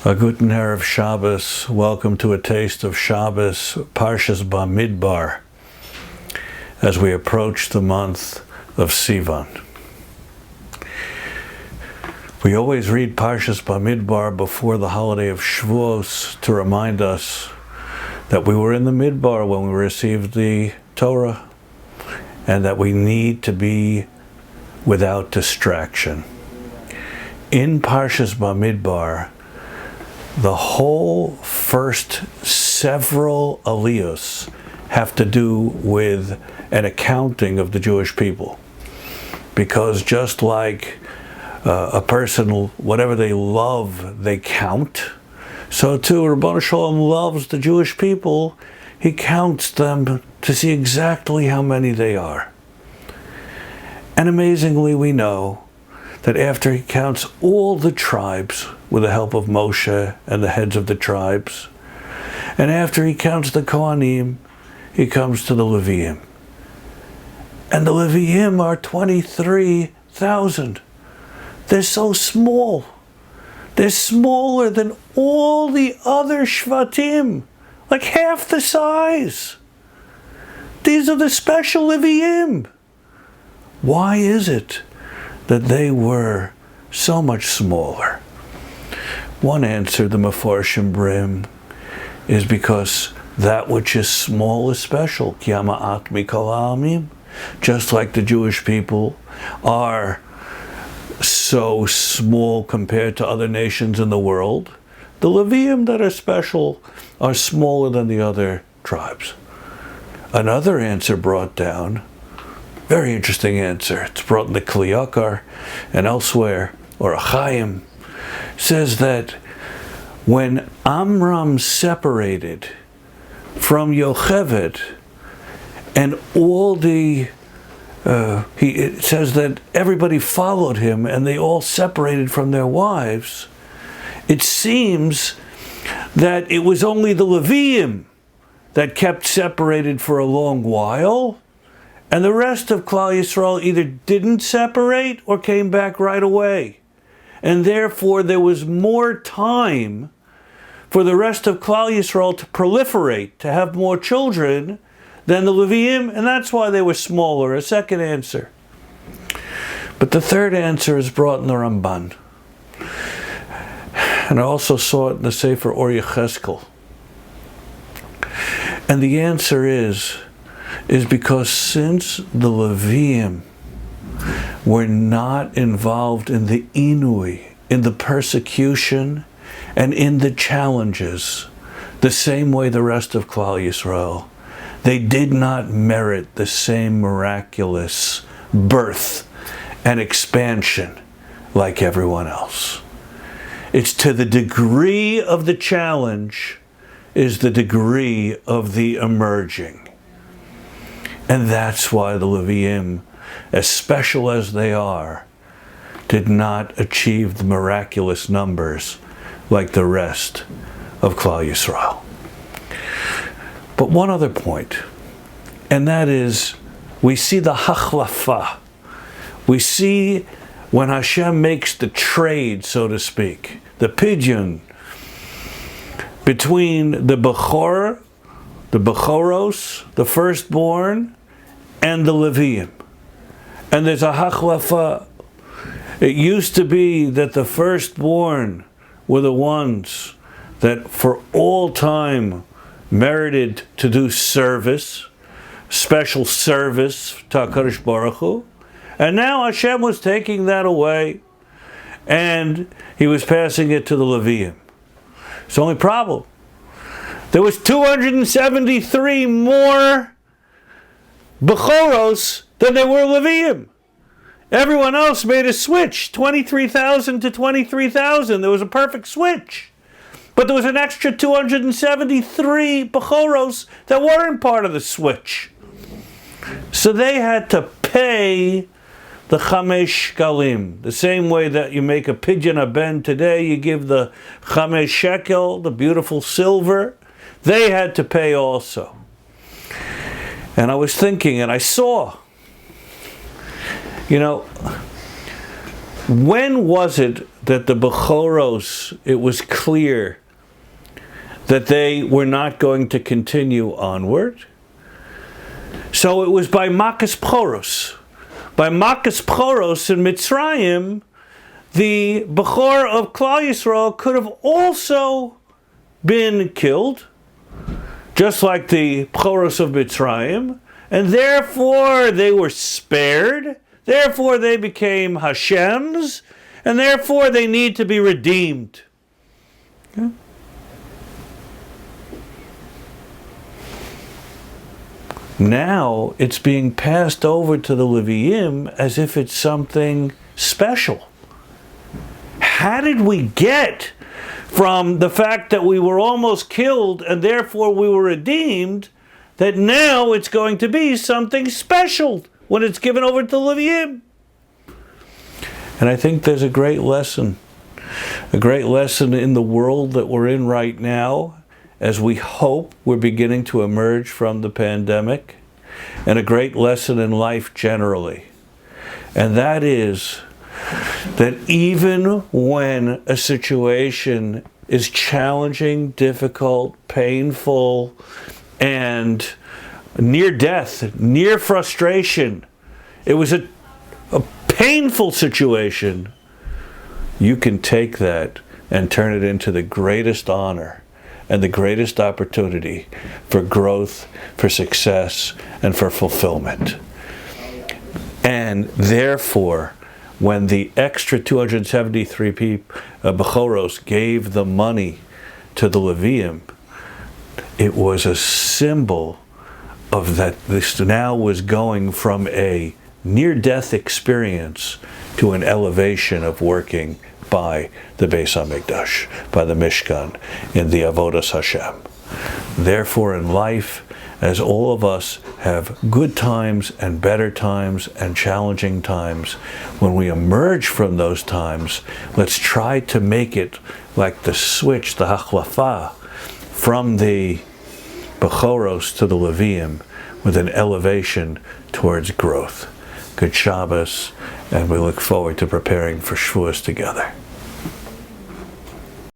A guten Erev Shabbos. Welcome to a taste of Shabbos, Parshat Bamidbar, as we approach the month of Sivan. We always read Parshat Bamidbar before the holiday of Shavuos to remind us that we were in the Midbar when we received the Torah, and that we need to be without distraction. In Parshat Bamidbar, the whole first several aliyos have to do with an accounting of the Jewish people. Because just like a person, whatever they love, they count, so too Ribono Shel Olam loves the Jewish people. He counts them to see exactly how many they are. And amazingly, we know that after he counts all the tribes with the help of Moshe and the heads of the tribes, and after he counts the Kohanim, he comes to the Leviim. And the Leviim are 23,000. They're so small. They're smaller than all the other Shvatim, like half the size. These are the special Leviim. Why is it that they were so much smaller? One answer, the Mefarshim bring, is because that which is small is special. Ki ma'at mikol ha'amim. Just like the Jewish people are so small compared to other nations in the world, the Leviim that are special are smaller than the other tribes. Another answer brought down, very interesting answer, it's brought in the Kli Yakar and elsewhere, or Ephraim, says that when Amram separated from Yocheved, and all the, it says that everybody followed him and they all separated from their wives, it seems that it was only the Leviim that kept separated for a long while, and the rest of Klal Yisrael either didn't separate or came back right away. And therefore there was more time for the rest of Klal Yisrael to proliferate, to have more children than the Leviim, and that's why they were smaller. A second answer. But the third answer is brought in the Ramban. And I also saw it in the Sefer Or Yecheskel. And the answer is because since the Leviim were not involved in the inui, in the persecution, and in the challenges, the same way the rest of Klal Yisrael, they did not merit the same miraculous birth and expansion like everyone else. It's to the degree of the challenge is the degree of the emerging. And that's why the Leviim, as special as they are, did not achieve the miraculous numbers like the rest of Klal Yisrael. But one other point, and that is, we see the hachlafa. We see when Hashem makes the trade, so to speak, the pidyon, between the Bechor, the Bechoros, the firstborn, and the Leviim. And there's a hachlafa. It used to be that the firstborn were the ones that for all time merited to do service, special service to HaKadosh Baruch Hu. And now Hashem was taking that away, and he was passing it to the Leviim. It's the only problem. There was 273 more Bechoros than there were Leviim. Everyone else made a switch, 23,000 to 23,000. There was a perfect switch. But there was an extra 273 Bechoros that weren't part of the switch. So they had to pay the Chamesh Shekalim. The same way that you make a pidyon haben today, you give the Chamesh Shekel, the beautiful silver. They had to pay also. And I was thinking, and I saw, When was it that the Bechoros, it was clear that they were not going to continue onward? So it was by Makas Pchoros. By Makas Pchoros in Mitzrayim, the Bechor of Klal Yisrael could have also been killed, just like the Pchoros of Mitzrayim, and therefore they were spared, therefore they became Hashem's, and therefore they need to be redeemed. Okay? Now it's being passed over to the Leviim as if it's something special. How did we get from the fact that we were almost killed and therefore we were redeemed, that now it's going to be something special when it's given over to the Leviim? And I think there's a great lesson in the world that we're in right now, as we hope we're beginning to emerge from the pandemic, and a great lesson in life generally. And that is that even when a situation is challenging, difficult, painful, and near death, near frustration, it was a painful situation, you can take that and turn it into the greatest honor and the greatest opportunity for growth, for success, and for fulfillment. And therefore, when the extra 273 Bechoros gave the money to the Leviim, it was a symbol of that this now was going from a near-death experience to an elevation of working by the Beis HaMikdash, by the Mishkan, in the Avodas Hashem. Therefore, in life, as all of us have good times and better times and challenging times, when we emerge from those times, let's try to make it like the switch, the hachlafa, from the Bechoros to the Leviim, with an elevation towards growth. Good Shabbos, and we look forward to preparing for Shavuos together.